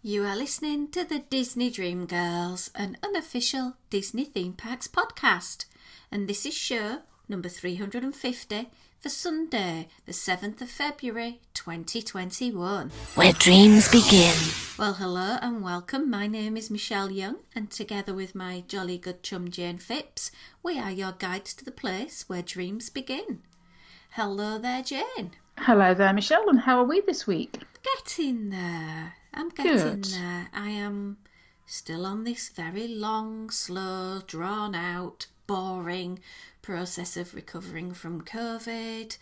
You are listening to the Disney Dream Girls, an unofficial Disney theme parks podcast. And this is show number 350 for Sunday, the 7th of February 2021. Where dreams begin. Well, hello and welcome. My name is Michelle Young, and together with my jolly good chum Jane Phipps, we are your guides to the place where dreams begin. Hello there, Jane. Hello there, Michelle, and how are we this week? Getting there. I'm getting there. I am still on this very long, slow, drawn-out, boring process of recovering from COVID.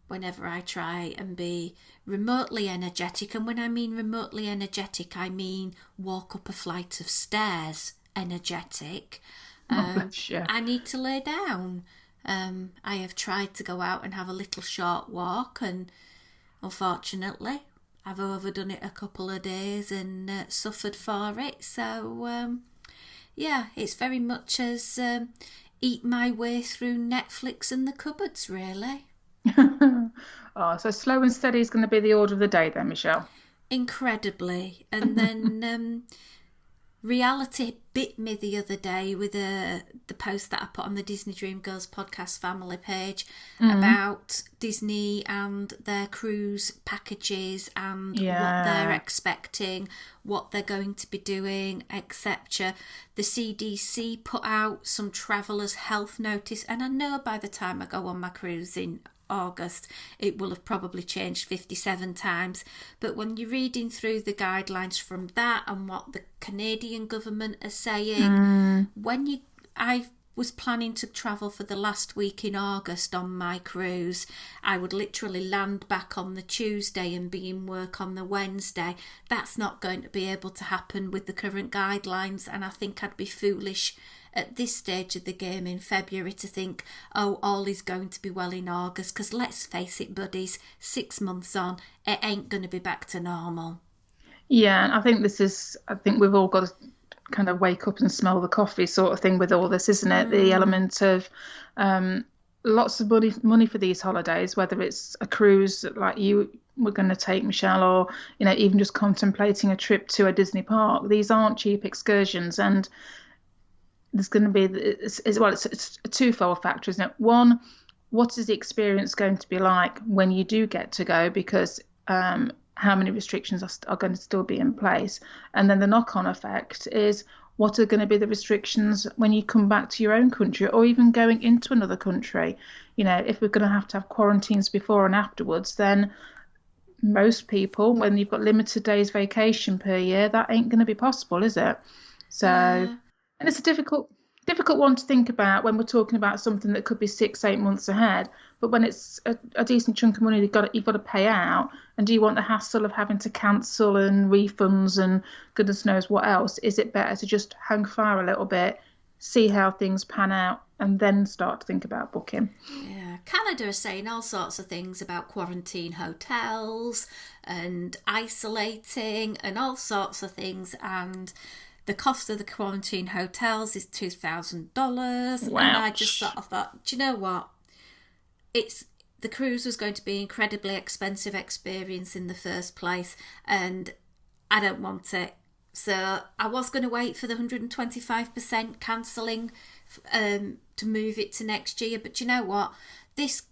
Whenever I try and be remotely energetic, and when I mean remotely energetic, I mean walk up a flight of stairs energetic, I need to lay down. I have tried to go out and have a little short walk, and unfortunately I've overdone it a couple of days and suffered for it. So it's very much as eat my way through Netflix and the cupboards, really. So slow and steady is going to be the order of the day then, Michelle. Incredibly. And then reality bit me the other day with the post that I put on the Disney Dream Girls podcast family page about Disney and their cruise packages and what they're expecting, what they're going to be doing, etc. The CDC put out some travellers' health notice, and I know by the time I go on my cruise in August it will have probably changed 57 times, but when you're reading through the guidelines from that and what the Canadian government are saying, I was planning to travel for the last week in August on my cruise. I would literally land back on the Tuesday and be in work on the Wednesday. That's not going to be able to happen with the current guidelines, and I think I'd be foolish at this stage of the game in February to think, all is going to be well in August, because let's face it, buddies, 6 months on, it ain't going to be back to normal. Yeah, and I think we've all got to kind of wake up and smell the coffee sort of thing with all this, isn't it? The element of lots of money for these holidays, whether it's a cruise like you were going to take, Michelle, or even just contemplating a trip to a Disney park. These aren't cheap excursions, and there's going to be it's a twofold factor, isn't it? One, what is the experience going to be like when you do get to go, because how many restrictions are going to still be in place? And then the knock-on effect is, what are going to be the restrictions when you come back to your own country, or even going into another country? If we're going to have quarantines before and afterwards, then most people, when you've got limited days vacation per year, that ain't going to be possible, is it? So... And it's a difficult one to think about when we're talking about something that could be 6-8 months ahead. But when it's a decent chunk of money you've got to pay out, and do you want the hassle of having to cancel and refunds and goodness knows what else? Is it better to just hang fire a little bit, see how things pan out, and then start to think about booking? Yeah, Canada is saying all sorts of things about quarantine hotels and isolating and all sorts of things, and the cost of the quarantine hotels is $2,000. Wow. And I just sort of thought, do you know what? The cruise was going to be an incredibly expensive experience in the first place, and I don't want it. So I was going to wait for the 125% cancelling to move it to next year. But you know what? This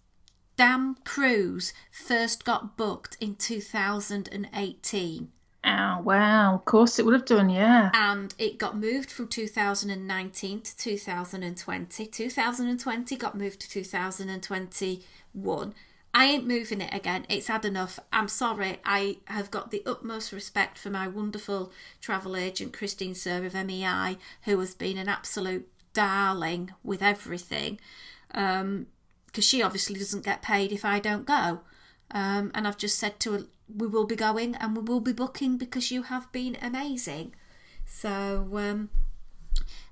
damn cruise first got booked in 2018. Oh, wow. Of course it would have done, yeah. And it got moved from 2019 to 2020. 2020 got moved to 2021. I ain't moving it again. It's had enough. I'm sorry. I have got the utmost respect for my wonderful travel agent, Christine Sir of MEI, who has been an absolute darling with everything. Because she obviously doesn't get paid if I don't go. And I've just said to her, we will be going and we will be booking because you have been amazing. So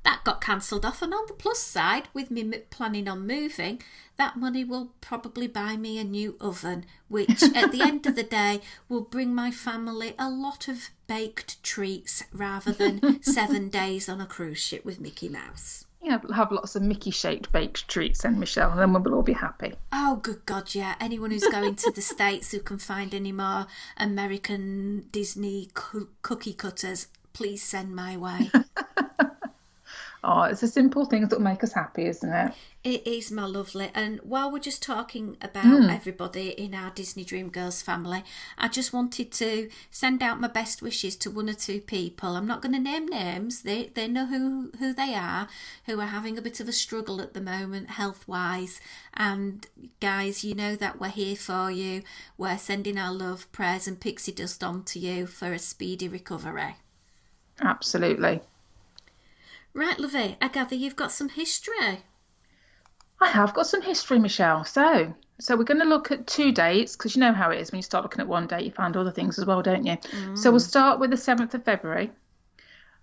that got cancelled off, and on the plus side, with me planning on moving, that money will probably buy me a new oven, which at the end of the day will bring my family a lot of baked treats rather than 7 days on a cruise ship with Mickey Mouse. Yeah, we'll have lots of Mickey-shaped baked treats then, Michelle, and then we'll all be happy. Oh, good God, yeah. Anyone who's going to the States who can find any more American Disney cookie cutters, please send my way. Oh, it's the simple things that will make us happy, isn't it? It is, my lovely. And while we're just talking about everybody in our Disney Dream Girls family, I just wanted to send out my best wishes to one or two people. I'm not going to name names. They know who they are, who are having a bit of a struggle at the moment, health-wise. And guys, you know that we're here for you. We're sending our love, prayers and pixie dust on to you for a speedy recovery. Absolutely. Right, lovey, I gather you've got some history. I have got some history, Michelle. So we're going to look at 2 dates, because you know how it is when you start looking at one date, you find other things as well, don't you? So we'll start with the 7th of February.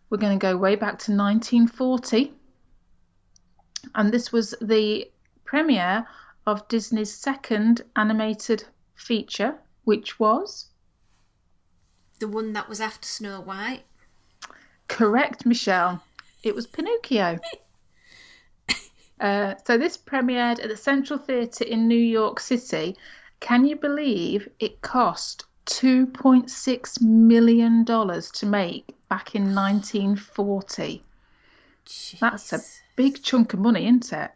We're going to go way back to 1940. And this was the premiere of Disney's second animated feature, which was... The one that was after Snow White. Correct, Michelle. It was Pinocchio. So this premiered at the Central Theatre in New York City. Can you believe it cost $2.6 million to make back in 1940? Jeez. That's a big chunk of money, isn't it?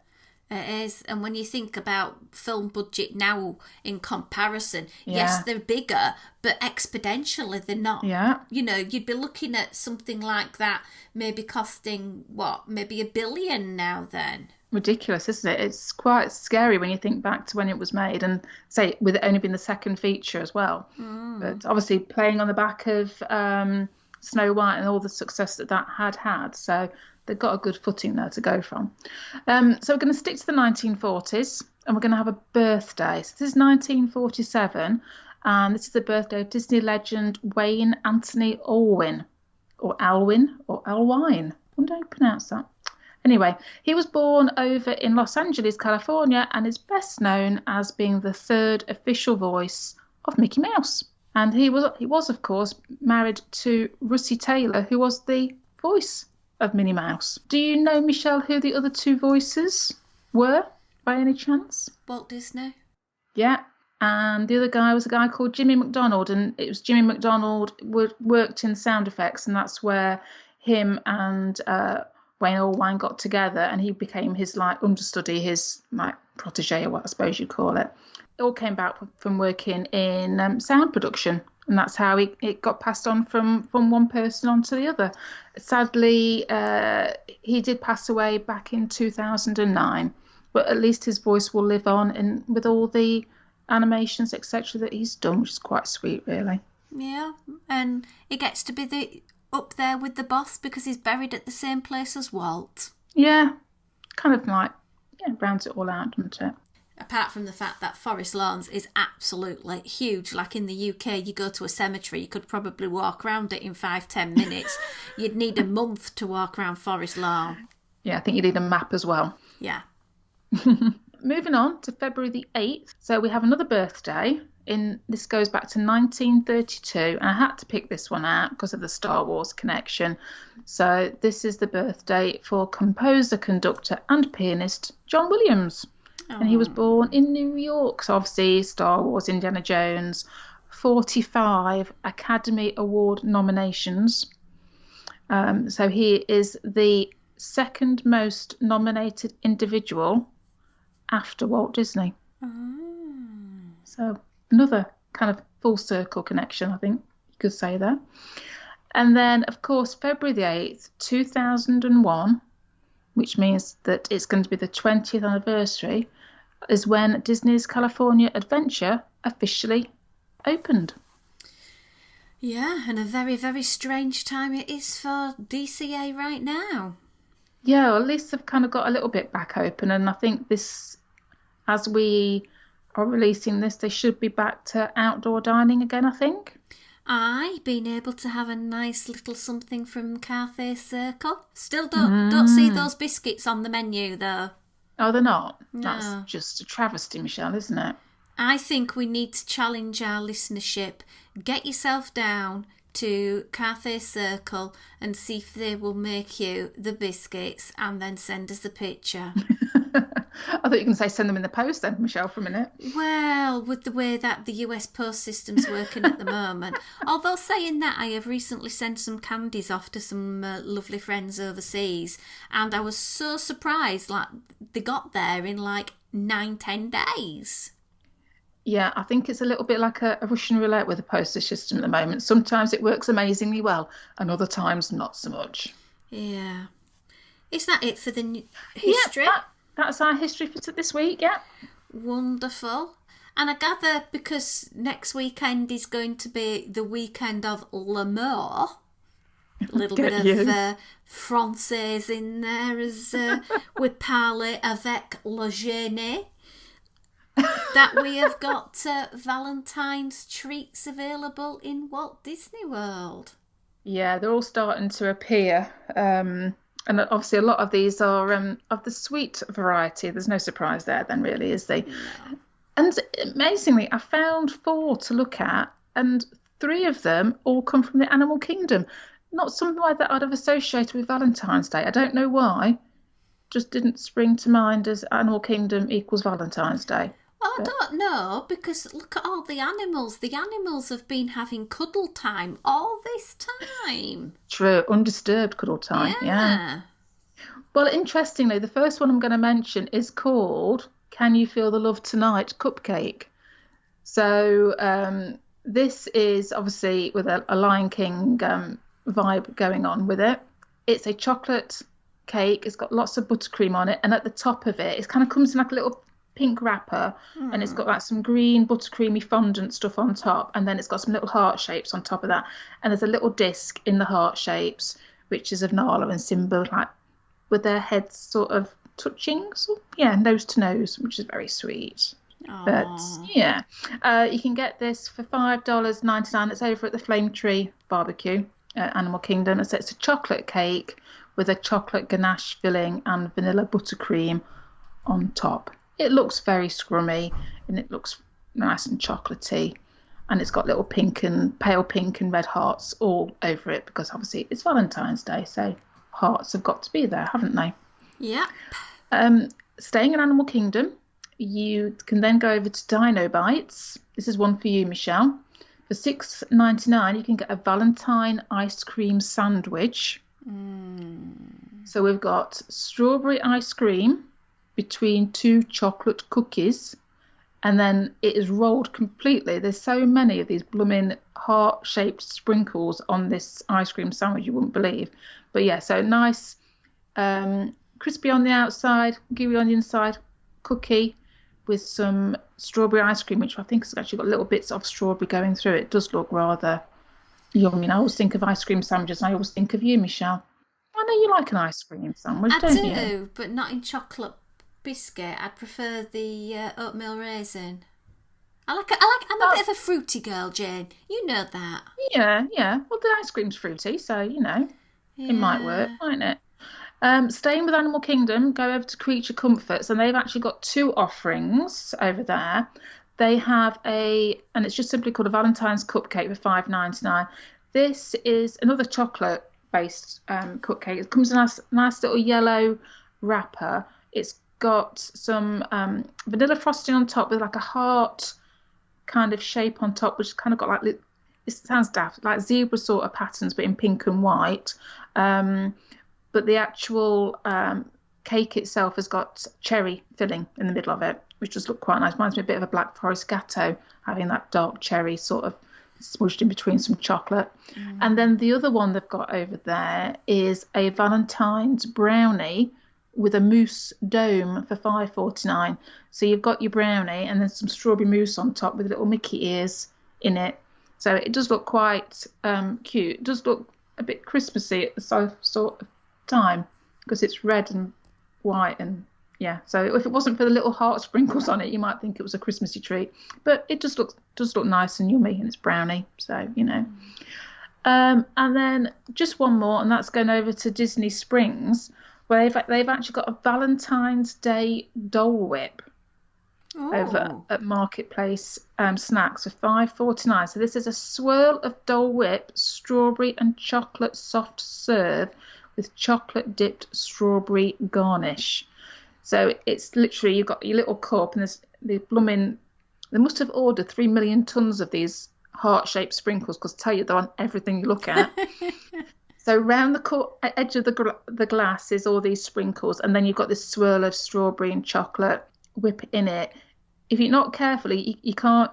It is. And when you think about film budget now in comparison, yes, they're bigger, but exponentially they're not. Yeah. You know, you'd be looking at something like that maybe costing, maybe $1 billion now then. Ridiculous, isn't it? It's quite scary when you think back to when it was made, and say with it only being the second feature as well. But obviously playing on the back of Snow White and all the success that had. So they've got a good footing there to go from. So we're going to stick to the 1940s, and we're going to have a birthday. So this is 1947, and this is the birthday of Disney legend Wayne Anthony Alwyn, or Alwyn, or Alwine. I wonder how you pronounce that. Anyway, he was born over in Los Angeles, California, and is best known as being the third official voice of Mickey Mouse. And he was, of course, married to Russi Taylor, who was the voice of Minnie Mouse. Do you know, Michelle, who the other two voices were, by any chance? Walt Disney. Yeah, and the other guy was a guy called Jimmy McDonald, and it was Jimmy McDonald worked in sound effects, and that's where him and Wayne Allwine got together, and he became his understudy, his protege, or what I suppose you'd call it. It all came back from working in sound production, and that's how it got passed on from one person onto the other. Sadly, he did pass away back in 2009, but at least his voice will live on, and with all the animations, etc., that he's done, which is quite sweet, really. Yeah, and he gets to be up there with the boss because he's buried at the same place as Walt. Yeah, kind of rounds it all out, doesn't it? Apart from the fact that Forest Lawns is absolutely huge. Like in the UK, you go to a cemetery, you could probably walk around it in 5-10 minutes. You'd need a month to walk around Forest Lawn. Yeah, I think you need a map as well. Yeah. Moving on to February the 8th. So we have another birthday. This goes back to 1932, and I had to pick this one out because of the Star Wars connection. So this is the birthday for composer, conductor and pianist John Williams. And he was born in New York. So obviously Star Wars, Indiana Jones, 45 Academy Award nominations. So he is the second most nominated individual after Walt Disney. So another kind of full circle connection, I think you could say there. And then, of course, February the 8th, 2001, which means that it's going to be the 20th anniversary, is when Disney's California Adventure officially opened. Yeah, and a very, very strange time it is for DCA right now. Yeah, well, at least they've kind of got a little bit back open, and I think this, as we are releasing this, they should be back to outdoor dining again, I think. Been able to have a nice little something from Carthay Circle. Still don't see those biscuits on the menu though. Oh, they're not? No. That's just a travesty, Michelle, isn't it? I think we need to challenge our listenership. Get yourself down to Carthay Circle and see if they will make you the biscuits and then send us a picture. I thought you were going to say send them in the post then, Michelle, for a minute. Well, with the way that the US post system's working at the moment. Although saying that, I have recently sent some candies off to some lovely friends overseas, and I was so surprised, like, they got there in like 9-10 days. Yeah, I think it's a little bit like a Russian roulette with the postage system at the moment. Sometimes it works amazingly well, and other times not so much. Yeah. Is that it for the history? Yeah, that's our history for this week, yeah. Wonderful. And I gather because next weekend is going to be the weekend of l'amour, a little bit of française in there as we parle avec le génie, that we have got Valentine's treats available in Walt Disney World. Yeah, they're all starting to appear. And obviously a lot of these are of the sweet variety. There's no surprise there then, really, is there? No. And amazingly, I found 4 to look at, and 3 of them all come from the animal kingdom. Not something like that I'd have associated with Valentine's Day. I don't know why. Just didn't spring to mind as animal kingdom equals Valentine's Day. Well, I don't know, because look at all the animals. The animals have been having cuddle time all this time. True, undisturbed cuddle time, yeah. Well, interestingly, the first one I'm going to mention is called Can You Feel the Love Tonight Cupcake. So this is obviously with a Lion King vibe going on with it. It's a chocolate cake. It's got lots of buttercream on it, and at the top of it, it kind of comes in like a little pink wrapper, and it's got like some green buttercreamy fondant stuff on top, and then it's got some little heart shapes on top of that, and there's a little disc in the heart shapes which is of Nala and Simba, like with their heads sort of touching, so nose to nose, which is very sweet. Aww. But you can get this for $5.99. It's over at the Flame Tree Barbecue at Animal Kingdom. So it's a chocolate cake with a chocolate ganache filling and vanilla buttercream on top. It looks very scrummy, and it looks nice and chocolatey, and it's got little pale pink and red hearts all over it, because obviously it's Valentine's Day, so hearts have got to be there, haven't they? Yeah. Staying in Animal Kingdom, you can then go over to Dino Bites. This is one for you, Michelle. For $6.99, you can get a Valentine ice cream sandwich. So we've got strawberry ice cream between 2 chocolate cookies, and then it is rolled completely. There's so many of these blooming heart-shaped sprinkles on this ice cream sandwich you wouldn't believe. But yeah, so nice, crispy on the outside, gooey on the inside, cookie with some strawberry ice cream, which I think has actually got little bits of strawberry going through it. It does look rather yummy. And I always think of ice cream sandwiches, and I always think of you, Michelle. I know you like an ice cream sandwich, don't you? I do, but not in chocolate biscuit. I prefer the oatmeal raisin. I'm a bit of a fruity girl, Jane. You know that. Yeah. Well, the ice cream's fruity, so it might work, mightn't it? Staying with Animal Kingdom, go over to Creature Comforts, and they've actually got 2 offerings over there. They have and it's just simply called a Valentine's cupcake for $5.99. This is another chocolate-based cupcake. It comes in a nice little yellow wrapper. It's got some vanilla frosting on top with like a heart kind of shape on top, which kind of got like, it sounds daft, like zebra sort of patterns, but in pink and white. But the actual cake itself has got cherry filling in the middle of it, which does look quite nice. Reminds me a bit of a Black Forest Gatto, having that dark cherry sort of smooshed in between some chocolate. And then the other one they've got over there is a Valentine's brownie with a mousse dome for $5.49. So you've got your brownie and then some strawberry mousse on top with little Mickey ears in it. So it does look quite cute. It does look a bit Christmassy at the sort of time, because it's red and white, and so if it wasn't for the little heart sprinkles on it, you might think it was a Christmassy treat, but it does look nice and yummy, and it's brownie, so and then just one more, and that's going over to Disney Springs, where they've actually got a Valentine's Day Dole Whip. over Oh. at Marketplace Snacks for £5.49. So this is a swirl of Dole Whip strawberry and chocolate soft serve with chocolate dipped strawberry garnish. So it's literally, you've got your little cup and there's the blooming, they must have ordered 3 million tons of these heart-shaped sprinkles, because I tell you, they're on everything you look at. So round the edge of the glass is all these sprinkles, and then you've got this swirl of strawberry and chocolate whip in it. If you're not careful, you can't.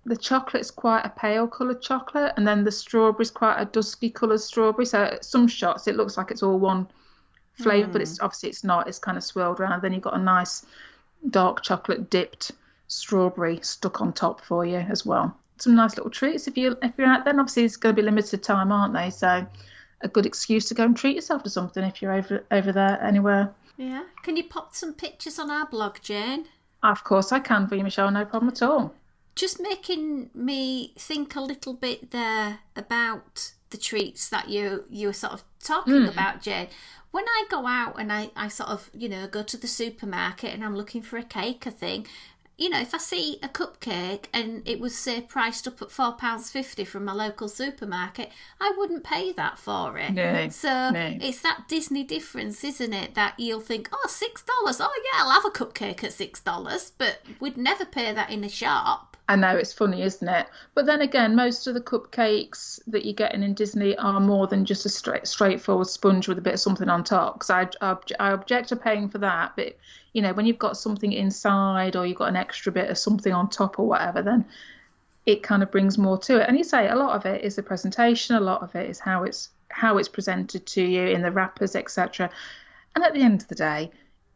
The chocolate's quite a pale coloured chocolate, and then the strawberry's quite a dusky coloured strawberry. So at some shots, it looks like it's all one flavour, but it's obviously it's not. It's kind of swirled around. Then you've got a nice dark chocolate dipped strawberry stuck on top for you as well. Some nice little treats if you're out there. And obviously, it's going to be limited time, aren't they? So a good excuse to go and treat yourself to something if you're over there anywhere. Yeah. Can you pop some pictures on our blog, Jane? Of course I can for you, Michelle, no problem at all. Just making me think a little bit there about the treats that you were sort of talking about, Jane. When I go out and I sort of, go to the supermarket and I'm looking for a cake or thing, if I see a cupcake and it was, say, priced up at £4.50 from my local supermarket, I wouldn't pay that for it. No, so it's that Disney difference, isn't it? That you'll think, oh, $6. Oh, yeah, I'll have a cupcake at $6, but we'd never pay that in a shop. I know, it's funny, isn't it? But then again, most of the cupcakes that you're getting in Disney are more than just a straightforward sponge with a bit of something on top. Because I object to paying for that. But, when you've got something inside or you've got an extra bit of something on top or whatever, then it kind of brings more to it. And you say a lot of it is the presentation, a lot of it is how it's presented to you in the wrappers, etc. And at the end of the day,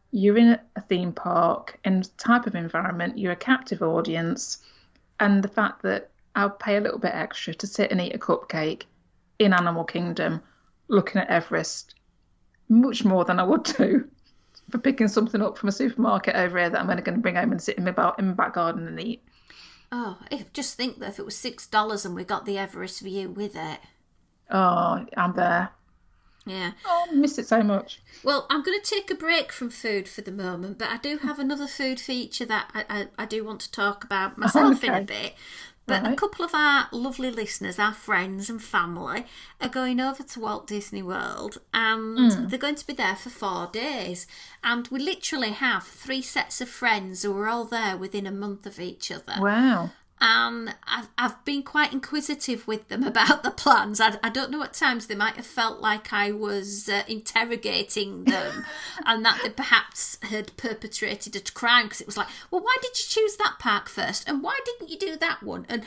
you're in a theme park and type of environment, you're a captive audience. And the fact that I'll pay a little bit extra to sit and eat a cupcake in Animal Kingdom, looking at Everest, much more than I would do for picking something up from a supermarket over here that I'm only going to bring home and sit in my back garden and eat. Oh, just think that if it was $6 and we got the Everest view with it. Oh, I'm there. Yeah. Oh, I miss it so much. Well, I'm going to take a break from food for the moment, but I do have another food feature that I do want to talk about myself in a bit. But a couple of our lovely listeners, our friends and family, are going over to Walt Disney World, and they're going to be there for 4 days. And we literally have 3 sets of friends who are all there within a month of each other. Wow. And I've been quite inquisitive with them about the plans. I don't know, at times they might have felt like I was interrogating them and that they perhaps had perpetrated a crime, because it was like, well, why did you choose that park first? And why didn't you do that one? And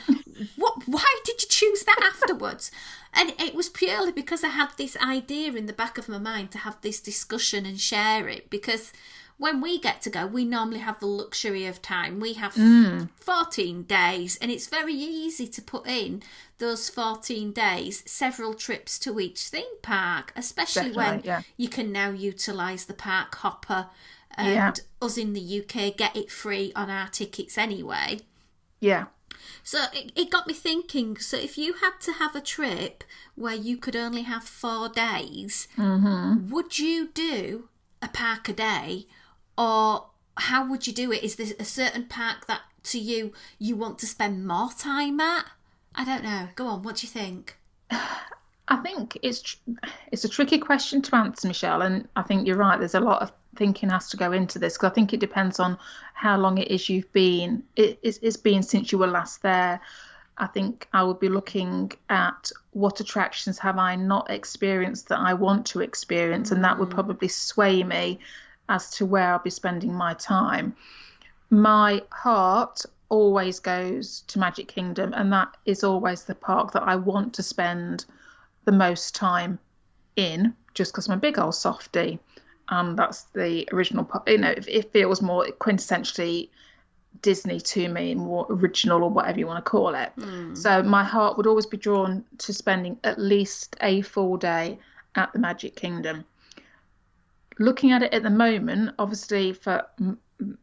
why did you choose that afterwards? And it was purely because I had this idea in the back of my mind to have this discussion and share it, because when we get to go, we normally have the luxury of time. We have 14 days, and it's very easy to put in those 14 days, several trips to each theme park, especially when you can now utilise the park hopper, and us in the UK get it free on our tickets anyway. Yeah. So it got me thinking, so if you had to have a trip where you could only have 4 days, would you do a park a day? Or how would you do it? Is there a certain park that to you want to spend more time at? I don't know. Go on, what do you think? I think it's a tricky question to answer, Michelle, and I think you're right. There's a lot of thinking has to go into this, because I think it depends on how long it is you've been. It's been since you were last there. I think I would be looking at what attractions have I not experienced that I want to experience, and that would probably sway me as to where I'll be spending my time. My heart always goes to Magic Kingdom, and that is always the park that I want to spend the most time in, just because I'm a big old softie, and that's the original part. It feels more quintessentially Disney to me, more original, or whatever you want to call it. So my heart would always be drawn to spending at least a full day at the Magic Kingdom. Looking at it at the moment, obviously for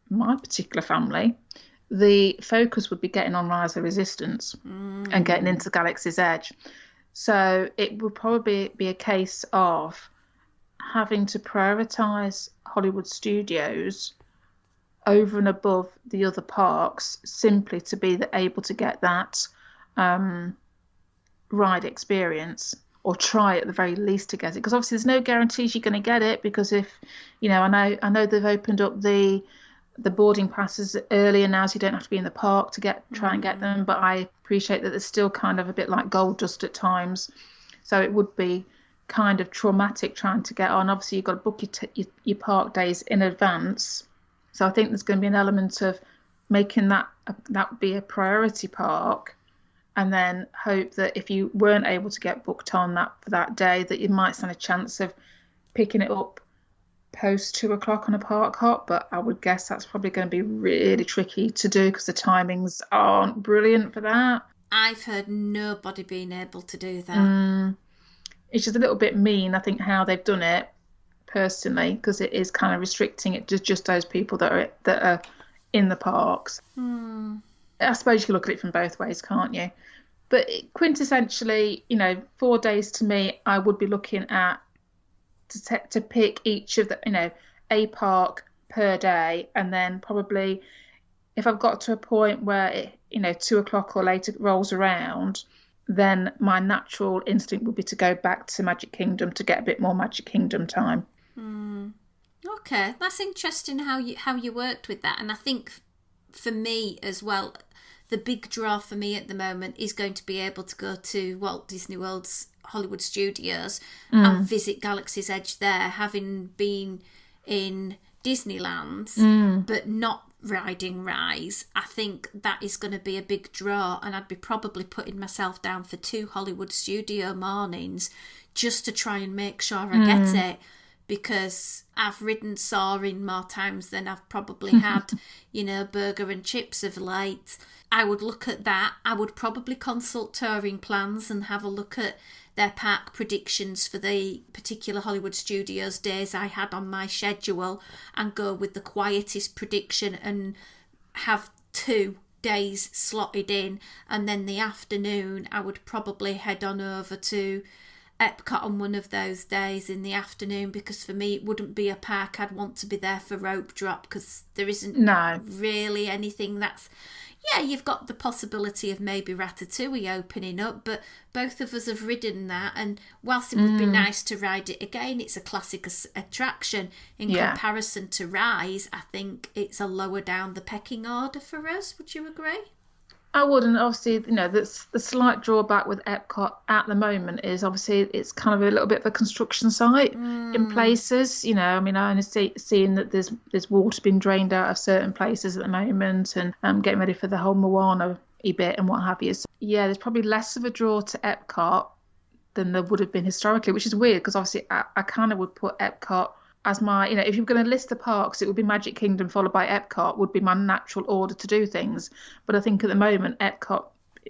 my particular family, the focus would be getting on Rise of Resistance and getting into Galaxy's Edge. So it would probably be a case of having to prioritise Hollywood Studios over and above the other parks, simply to be able to get that ride experience, or try at the very least to get it. Because obviously there's no guarantees you're going to get it, because if, I know they've opened up the boarding passes earlier now, so you don't have to be in the park to try and get them. But I appreciate that there's still kind of a bit like gold dust at times, so it would be kind of traumatic trying to get on. Obviously, you've got to book your park days in advance, so I think there's going to be an element of making that be a priority park, and then hope that if you weren't able to get booked on for that day, that you might stand a chance of picking it up post 2 o'clock on a park hop. But I would guess that's probably going to be really tricky to do, because the timings aren't brilliant for that. I've heard nobody being able to do that. It's just a little bit mean, I think, how they've done it, personally, because it is kind of restricting it to just those people that are in the parks. I suppose you can look at it from both ways, can't you? But quintessentially, 4 days to me, I would be looking at to pick each of the, a park per day, and then probably if I've got to a point where 2 o'clock or later rolls around, then my natural instinct would be to go back to Magic Kingdom to get a bit more Magic Kingdom time. Okay, that's interesting how you worked with that. And I think for me as well, the big draw for me at the moment is going to be able to go to Walt Disney World's Hollywood Studios and visit Galaxy's Edge there, having been in Disneyland but not riding Rise. I think that is going to be a big draw, and I'd be probably putting myself down for 2 Hollywood Studio mornings just to try and make sure I get it, because I've ridden Soaring more times than I've probably had, burger and chips of late. I would look at that. I would probably consult touring plans and have a look at their park predictions for the particular Hollywood Studios days I had on my schedule, and go with the quietest prediction and have 2 days slotted in. And then the afternoon, I would probably head on over to Epcot on one of those days in the afternoon, because for me it wouldn't be a park I'd want to be there for rope drop, because there isn't really anything that's... Yeah, you've got the possibility of maybe Ratatouille opening up, but both of us have ridden that, and whilst it would be nice to ride it again, it's a classic attraction. In comparison to Rise, I think it's a lower down the pecking order for us. Would you agree? I would, and obviously, that's the slight drawback with Epcot at the moment is obviously it's kind of a little bit of a construction site in places. I only seeing that there's water being drained out of certain places at the moment, and getting ready for the whole Moana bit and what have you. So, there's probably less of a draw to Epcot than there would have been historically, which is weird, because obviously I kind of would put Epcot as my, if you're going to list the parks, it would be Magic Kingdom followed by Epcot would be my natural order to do things. But I think at the moment Epcot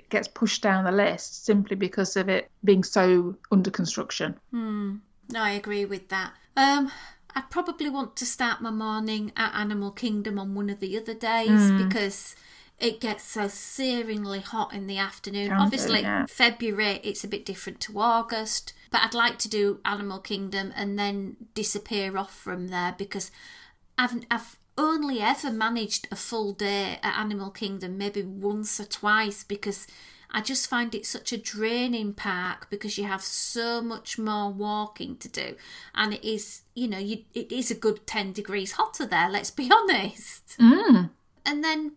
gets pushed down the list simply because of it being so under construction. No, I agree with that. I'd probably want to start my morning at Animal Kingdom on one of the other days, because it gets so searingly hot in the afternoon. Obviously, February, it's a bit different to August. But I'd like to do Animal Kingdom and then disappear off from there, because I've only ever managed a full day at Animal Kingdom maybe once or twice, because I just find it such a draining park, because you have so much more walking to do, and it is, it is a good 10 degrees hotter there, let's be honest. And then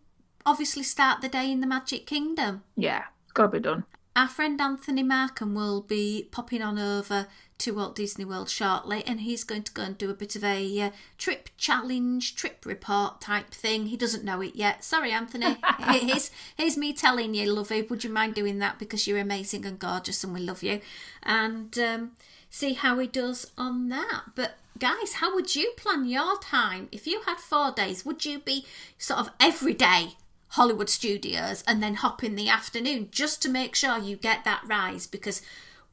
obviously start the day in the Magic Kingdom. Yeah, it's got to be done. Our friend Anthony Markham will be popping on over to Walt Disney World shortly, and he's going to go and do a bit of a trip challenge, trip report type thing. He doesn't know it yet. Sorry, Anthony. here's me telling you, lovey, would you mind doing that, because you're amazing and gorgeous and we love you. And see how he does on that. But guys, how would you plan your time? If you had 4 days, would you be sort of every day Hollywood Studios and then hop in the afternoon just to make sure you get that Rise? Because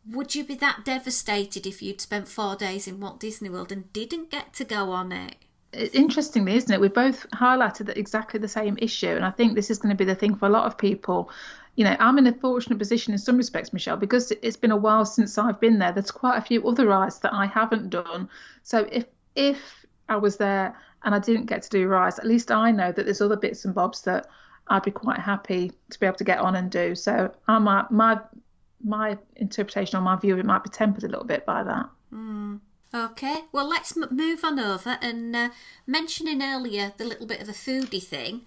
would you be that devastated if you'd spent 4 days in Walt Disney World and didn't get to go on it? Interestingly, isn't it? We both highlighted exactly the same issue, and I think this is going to be the thing for a lot of people. I'm in a fortunate position in some respects, Michelle, because it's been a while since I've been there. There's quite a few other rides that I haven't done. So if I was there and I didn't get to do rice, at least I know that there's other bits and bobs that I'd be quite happy to be able to get on and do. So my interpretation or my view of it might be tempered a little bit by that. Okay, well, let's move on over and mentioning earlier the little bit of a foodie thing,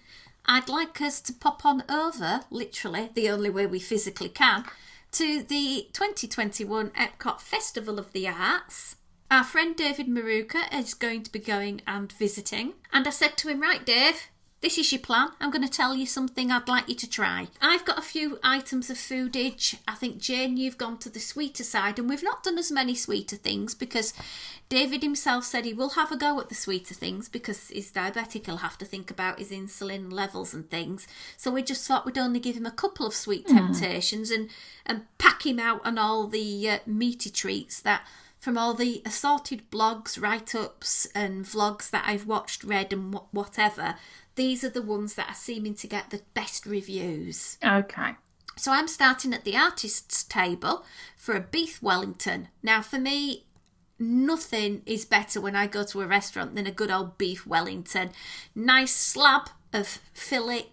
I'd like us to pop on over, literally, the only way we physically can, to the 2021 Epcot Festival of the Arts. Our friend David Maruka is going to be going and visiting. And I said to him, right, Dave, this is your plan. I'm going to tell you something I'd like you to try. I've got a few items of foodage. I think, Jane, you've gone to the sweeter side, and we've not done as many sweeter things because David himself said he will have a go at the sweeter things because he's diabetic. He'll have to think about his insulin levels and things. So we just thought we'd only give him a couple of sweet temptations and pack him out on all the meaty treats that, from all the assorted blogs, write-ups and vlogs that I've watched, read and whatever, these are the ones that are seeming to get the best reviews. Okay. So I'm starting at the artist's table for a beef Wellington. Now, for me, nothing is better when I go to a restaurant than a good old beef Wellington. Nice slab of fillet,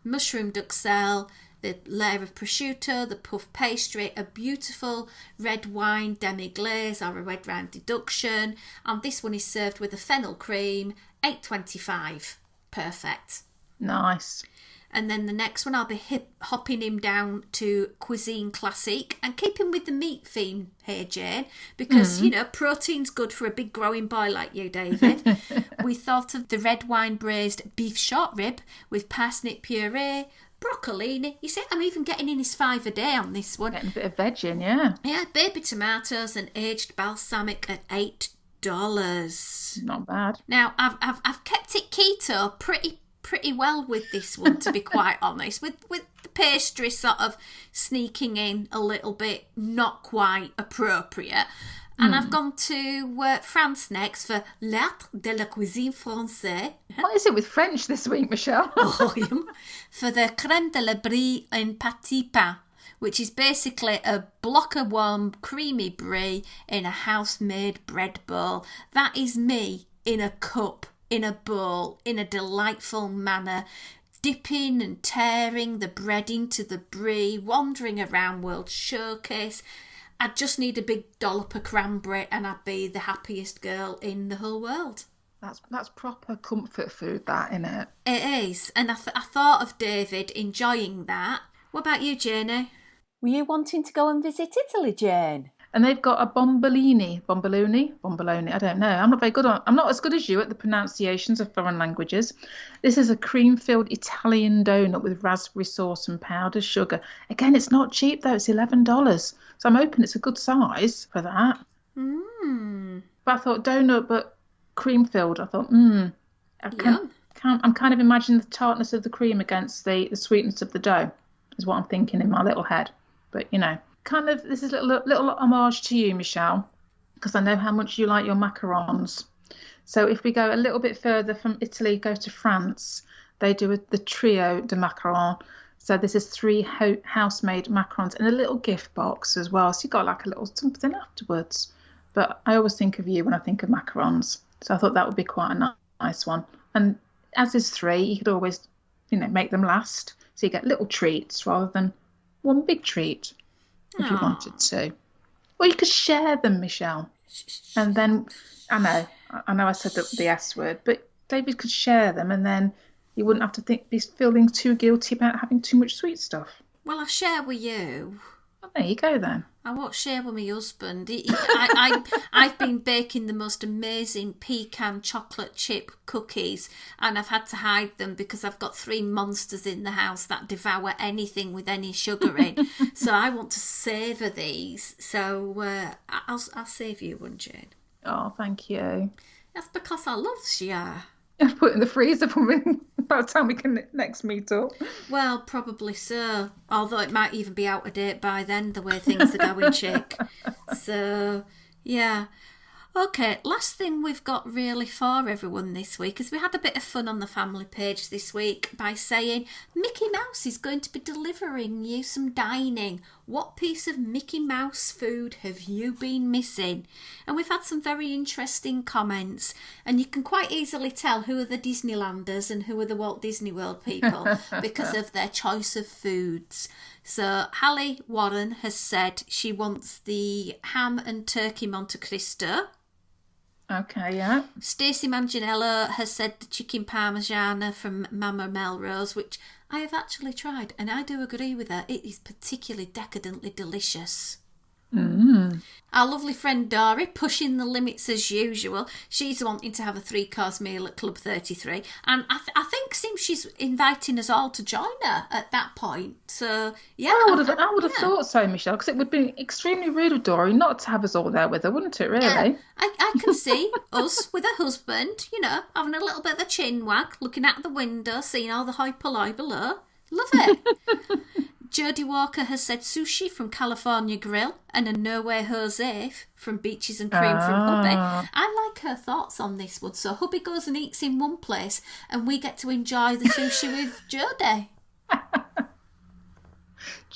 mushroom duxelle, the layer of prosciutto, the puff pastry, a beautiful red wine demi-glace or a red wine deduction. And this one is served with a fennel cream, $8.25. Perfect. Nice. And then the next one, I'll be hopping him down to Cuisine Classique and keeping with the meat theme here, Jane, because, you know, protein's good for a big growing boy like you, David. We thought of the red wine braised beef short rib with parsnip puree, broccolini. You see, I'm even getting in his 5 a day on this one. Getting a bit of veg in, yeah. Yeah, baby tomatoes and aged balsamic at $8. Not bad. Now, I've kept it keto pretty well with this one, to be quite honest, with the pastry sort of sneaking in a little bit not quite appropriate. And I've gone to France next for L'Art de la Cuisine Française. What is it with French this week, Michelle? For the crème de la brie en petit pain, which is basically a block of warm creamy brie in a house-made bread bowl. That is me in a cup, in a bowl, in a delightful manner, dipping and tearing the bread into the brie, wandering around World Showcase. I'd just need a big dollop of cranberry and I'd be the happiest girl in the whole world. That's proper comfort food, that, innit? It is. And I thought of David enjoying that. What about you, Janie? Were you wanting to go and visit Italy, Jane? And they've got a bomboloni, I don't know. I'm not as good as you at the pronunciations of foreign languages. This is a cream-filled Italian donut with raspberry sauce and powdered sugar. Again, it's not cheap though, it's $11. So I'm hoping it's a good size for that. But I thought donut, but cream-filled. I thought, I'm kind of imagining the tartness of the cream against the sweetness of the dough, is what I'm thinking in my little head. But, you know, kind of, this is a little homage to you, Michelle, because I know how much you like your macarons. So if we go a little bit further from Italy, go to France, they do the trio de macaron. So this is 3 house-made macarons in a little gift box as well. So you got like a little something afterwards. But I always think of you when I think of macarons. So I thought that would be quite a nice one. And as is 3, you could always, you know, make them last. So you get little treats rather than one big treat if you wanted to. Or you could share them, Michelle. And then, I know I said the S word, but David could share them and then you wouldn't have to be feeling too guilty about having too much sweet stuff. Well, I'll share with you. Oh, there you go then. I won't share with my husband. I've been baking the most amazing pecan chocolate chip cookies and I've had to hide them because I've got 3 monsters in the house that devour anything with any sugar in. So I want to savour these. So I'll save you one, Jane. Oh, thank you. That's because I love you. I'll put it in the freezer for me by the time we can next meet up. Well, probably so. Although it might even be out of date by then, the way things are going, chick. So, yeah. Okay, last thing we've got really for everyone this week is we had a bit of fun on the family page this week by saying Mickey Mouse is going to be delivering you some dining what piece of Mickey Mouse food have you been missing? And we've had some very interesting comments, and you can quite easily tell who are the Disneylanders and who are the Walt Disney World people because of their choice of foods. So Hallie Warren has said she wants the ham and turkey Monte Cristo. Okay, yeah. Stacey Manganiello has said the chicken parmigiana from Mama Melrose, which I have actually tried, and I do agree with her. It is particularly decadently delicious. Our lovely friend Dory, pushing the limits as usual. She's wanting to have a 3-course meal at Club 33. And I think seems she's inviting us all to join her at that point. So, yeah. I would have thought so, Michelle, because it would be extremely rude of Dory not to have us all there with her, wouldn't it, really? Yeah, I can see us with her husband, having a little bit of a chin wag, looking out the window, seeing all the high polloi below. Love it. Jodie Walker has said sushi from California Grill and a No Way Jose from Beaches and Cream from Hubby. I like her thoughts on this one. So Hubby goes and eats in one place and we get to enjoy the sushi with Jodie.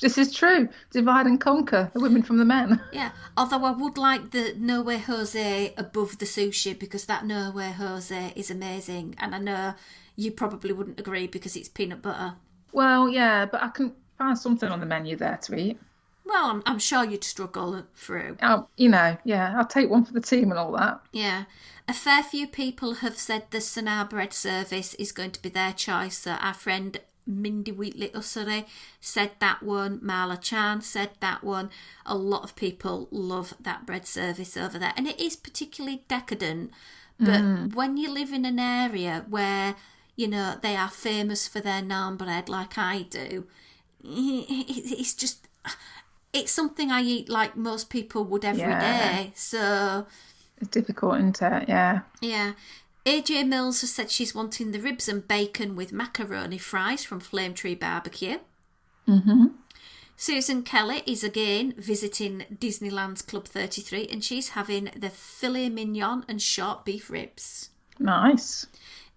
This is true. Divide and conquer, the women from the men. Yeah, although I would like the No Way Jose above the sushi because that No Way Jose is amazing. And I know you probably wouldn't agree because it's peanut butter. Well, yeah, but I can find something on the menu there to eat. Well, I'm sure you'd struggle through. Yeah, I'll take one for the team and all that. Yeah. A fair few people have said the Sanar bread service is going to be their choice. So our friend Mindy Wheatley Ussery said that one. Marla Chan said that one. A lot of people love that bread service over there. And it is particularly decadent. But when you live in an area where, they are famous for their naan bread like I do, it's something I eat like most people would every day. So it's difficult, isn't it? Yeah. Yeah. AJ Mills has said she's wanting the ribs and bacon with macaroni fries from Flame Tree Barbecue. Susan Kelly is again visiting Disneyland's Club 33 and she's having the filet mignon and short beef ribs. Nice.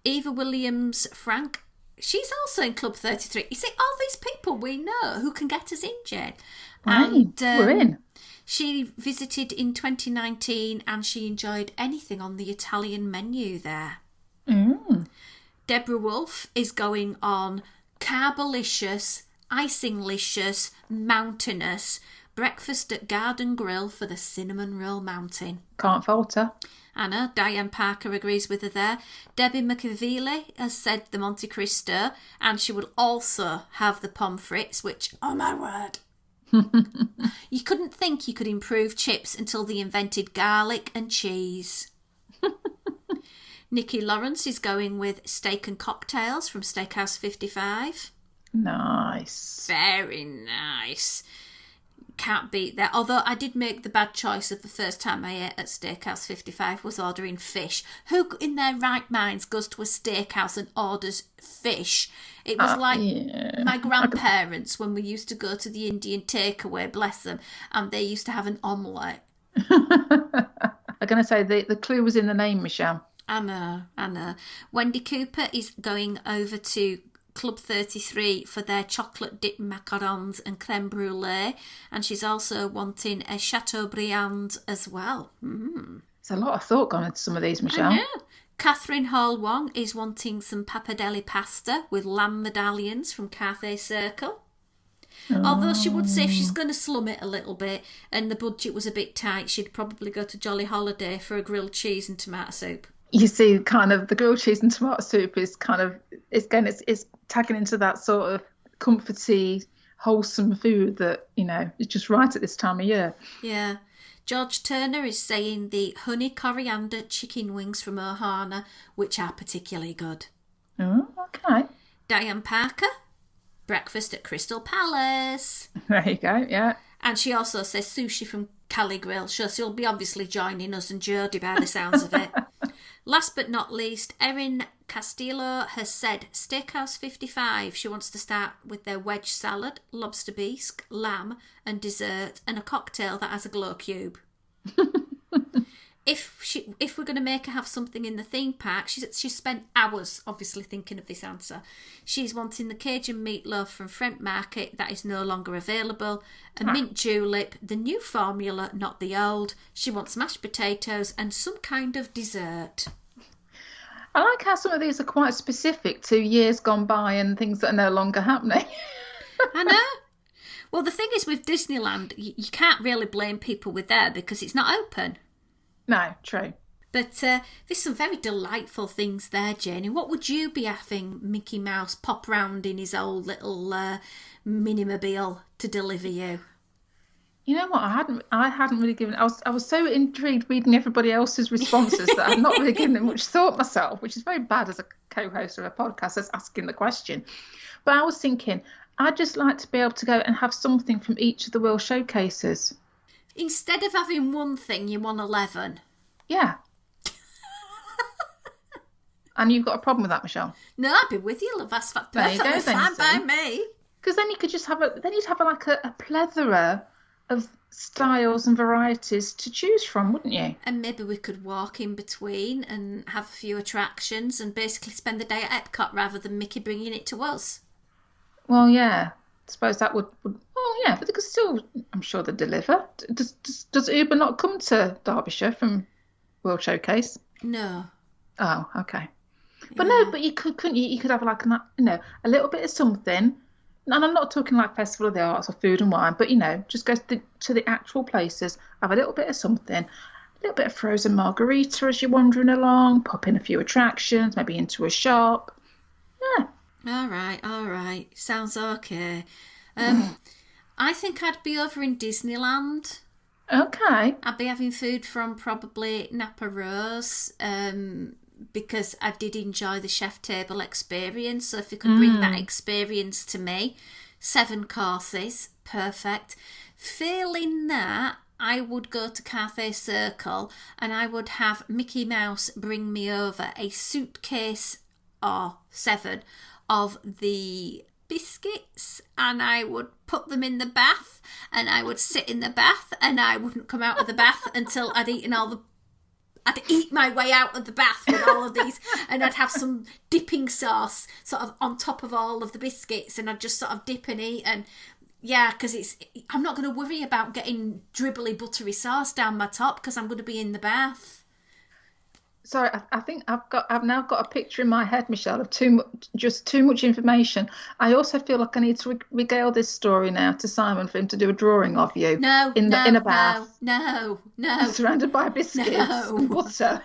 Eva Williams Frank, she's also in Club 33. You see, all these people we know who can get us in, Jane. Right, and we're in. She visited in 2019 and she enjoyed anything on the Italian menu there. Deborah Wolfe is going on Carbolicious, Icinglicious, Mountainous, breakfast at Garden Grill for the Cinnamon Roll Mountain. Can't falter. Anna, Diane Parker agrees with her there. Debbie McAveely has said the Monte Cristo, and she will also have the pommes frites, which, oh my word. You couldn't think you could improve chips until they invented garlic and cheese. Nikki Lawrence is going with steak and cocktails from Steakhouse 55. Nice. Very nice. Can't beat that. Although I did make the bad choice of the first time I ate at Steakhouse 55 was ordering fish. Who in their right minds goes to a steakhouse and orders fish? It was like my grandparents when we used to go to the Indian takeaway, bless them, and they used to have an omelette. I'm going to say the clue was in the name, Michelle. I know. Wendy Cooper is going over to Club 33 for their chocolate dip macarons and creme brulee, and she's also wanting a Chateaubriand as well. There's a lot of thought gone into some of these, Michelle. I know. Catherine Hall Wong is wanting some pappardelle pasta with lamb medallions from Cathay Circle. Although she would say if she's going to slum it a little bit and the budget was a bit tight, she'd probably go to Jolly Holiday for a grilled cheese and tomato soup. You see, kind of the grilled cheese and tomato soup is kind of, it's tagging into that sort of comforty, wholesome food that, is just right at this time of year. Yeah. George Turner is saying the honey coriander chicken wings from Ohana, which are particularly good. Oh, okay. Diane Parker, breakfast at Crystal Palace. There you go, yeah. And she also says sushi from Cali Grill. So she'll be obviously joining us and Jodie by the sounds of it. Last but not least, Erin Castillo has said Steakhouse 55. She wants to start with their wedge salad, lobster bisque, lamb and dessert and a cocktail that has a glow cube. if we're going to make her have something in the theme park, she's spent hours obviously thinking of this answer. She's wanting the Cajun meatloaf from Front Market that is no longer available, a mint julep, the new formula, not the old. She wants mashed potatoes and some kind of dessert. I like how some of these are quite specific to years gone by and things that are no longer happening. I know. Well, the thing is with Disneyland, you can't really blame people with there because it's not open. No, true. But there's some very delightful things there, Janie. What would you be having Mickey Mouse pop round in his old little minimobile to deliver you? You know what? I hadn't really given. I was so intrigued reading everybody else's responses that I've not really given it much thought myself, which is very bad as a co-host of a podcast that's asking the question. But I was thinking, I'd just like to be able to go and have something from each of the World Showcases. Instead of having one thing, you want 11. Yeah. And you've got a problem with that, Michelle? No, I'd be with you, love. That's perfectly fine by me. Because then you could just have you'd have a plethora of styles and varieties to choose from, wouldn't you? And maybe we could walk in between and have a few attractions and basically spend the day at Epcot rather than Mickey bringing it to us. Well, yeah. I suppose that would well, yeah, but they could still, I'm sure they deliver. Does Uber not come to Derbyshire from World Showcase? No. Oh, okay. But no, but couldn't you? You could have like a little bit of something. And I'm not talking like Festival of the Arts or Food and Wine, but just go to the actual places, have a little bit of something, a little bit of frozen margarita as you're wandering along, pop in a few attractions, maybe into a shop. Yeah. All right. Sounds okay. I think I'd be over in Disneyland. Okay. I'd be having food from probably Napa Rose, because I did enjoy the chef table experience. So if you could bring that experience to me, 7 courses, perfect. Failing that, I would go to Cathay Circle and I would have Mickey Mouse bring me over a suitcase or 7 of the biscuits, and I would put them in the bath and I would sit in the bath and I wouldn't come out of the bath until I'd eat my way out of the bath with all of these, and I'd have some dipping sauce sort of on top of all of the biscuits, and I'd just sort of dip and eat. And yeah, because I'm not going to worry about getting dribbly buttery sauce down my top because I'm going to be in the bath. Sorry, I think I've now got a picture in my head, Michelle, of too much information. I also feel like I need to regale this story now to Simon for him to do a drawing of you. in a bath. No. Surrounded by biscuits and butter.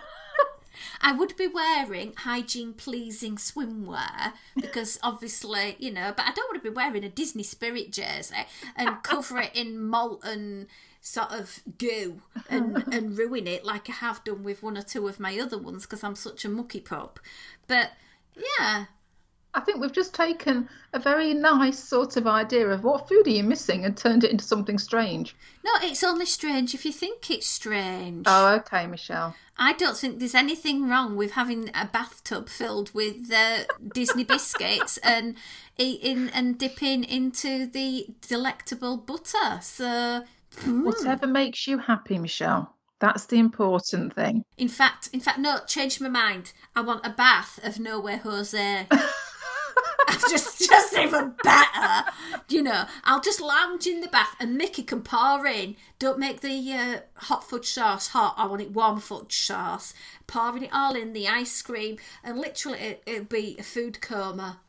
I would be wearing hygiene-pleasing swimwear because obviously, but I don't want to be wearing a Disney Spirit jersey and cover it in molten sort of goo and ruin it like I have done with one or two of my other ones because I'm such a mucky pup. But yeah, I think we've just taken a very nice sort of idea of what food are you missing and turned it into something strange. No, it's only strange if you think it's strange. Oh, okay, Michelle. I don't think there's anything wrong with having a bathtub filled with Disney biscuits and eating and dipping into the delectable butter. So whatever makes you happy, Michelle. That's the important thing. In fact, no, changed my mind. I want a bath of Nowhere Jose. just even better. I'll just lounge in the bath and Mickey can pour in. Don't make the hot fudge sauce hot. I want it warm fudge sauce. Pouring it all in, the ice cream, and literally it'd be a food coma.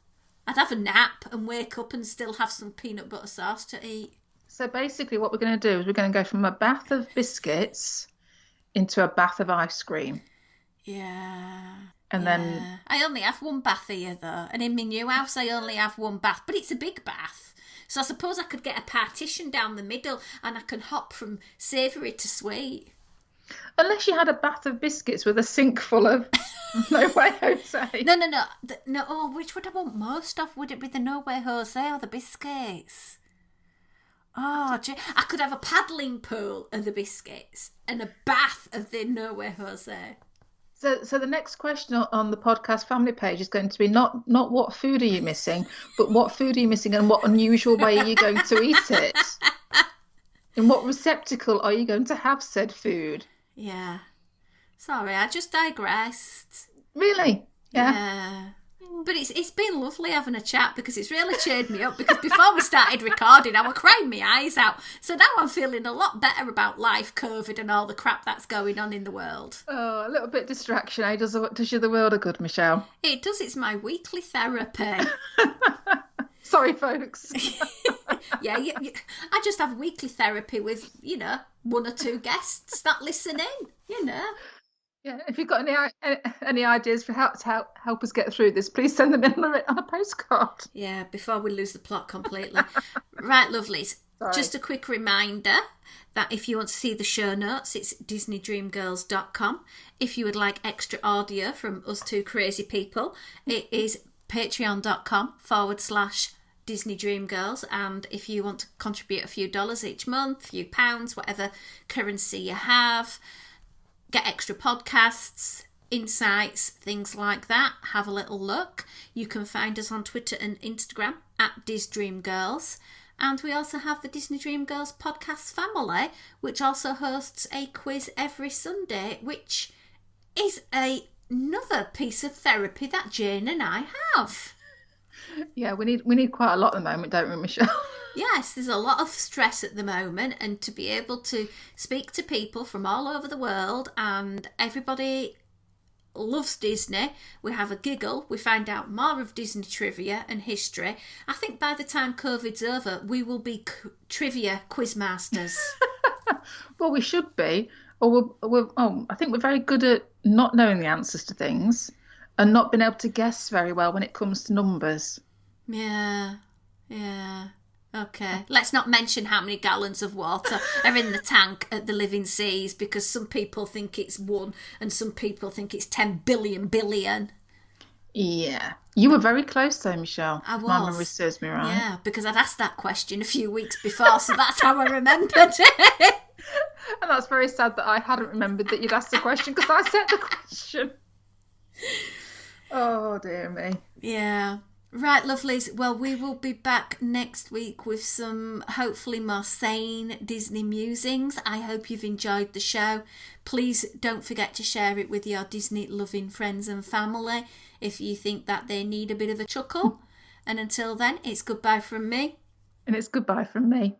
I'd have a nap and wake up and still have some peanut butter sauce to eat. So basically what we're going to do is we're going to go from a bath of biscuits into a bath of ice cream. Yeah. And then I only have one bath here though, and in my new house I only have one bath, but it's a big bath. So I suppose I could get a partition down the middle and I can hop from savoury to sweet. Unless you had a bath of biscuits with a sink full of Nowhere Jose. No. Oh, which would I want most of? Would it be the Nowhere Jose or the biscuits? Oh, I could have a paddling pool of the biscuits and a bath of the Nowhere Jose. So the next question on the podcast family page is going to be not what food are you missing, but what food are you missing and what unusual way are you going to eat it? In what receptacle are you going to have said food? Yeah. Sorry, I just digressed. Really? Yeah. Yeah. But it's been lovely having a chat because it's really cheered me up, because before we started recording I was crying my eyes out. So now I'm feeling a lot better about life, COVID and all the crap that's going on in the world. Oh, a little bit distraction, eh? Does you the world a good, Michelle? It does. It's my weekly therapy. Sorry, folks. Yeah, I just have weekly therapy with, one or two guests that listen in, Yeah, if you've got any ideas for how to help us get through this, please send them in on a postcard. Yeah, before we lose the plot completely. Right, lovelies. Sorry. Just a quick reminder that if you want to see the show notes, it's disneydreamgirls.com. If you would like extra audio from us two crazy people, it is patreon.com/DisneyDreamGirls. And if you want to contribute a few dollars each month, a few pounds, whatever currency you have, get extra podcasts, insights, things like that, have a little look. You can find us on Twitter and Instagram at DisDreamGirls. And we also have the Disney Dream Girls podcast family, which also hosts a quiz every Sunday, which is another piece of therapy that Jane and I have. Yeah, we need quite a lot at the moment, don't we, Michelle? Yes, there's a lot of stress at the moment, and to be able to speak to people from all over the world, and everybody loves Disney. We have a giggle. We find out more of Disney trivia and history. I think by the time COVID's over, we will be trivia quiz masters. Well, we should be. Or I think we're very good at not knowing the answers to things and not being able to guess very well when it comes to numbers. Yeah. Okay, let's not mention how many gallons of water are in the tank at the Living Seas, because some people think it's 1 and some people think it's 10 billion. Yeah. You were very close though, Michelle. I was. My memory serves me right. Yeah, because I'd asked that question a few weeks before, so that's how I remembered it. And that's very sad that I hadn't remembered that you'd asked the question, because I said the question. Oh, dear me. Yeah. Right, lovelies. Well, we will be back next week with some hopefully more sane Disney musings. I hope you've enjoyed the show. Please don't forget to share it with your Disney loving friends and family if you think that they need a bit of a chuckle. And until then, it's goodbye from me. And it's goodbye from me.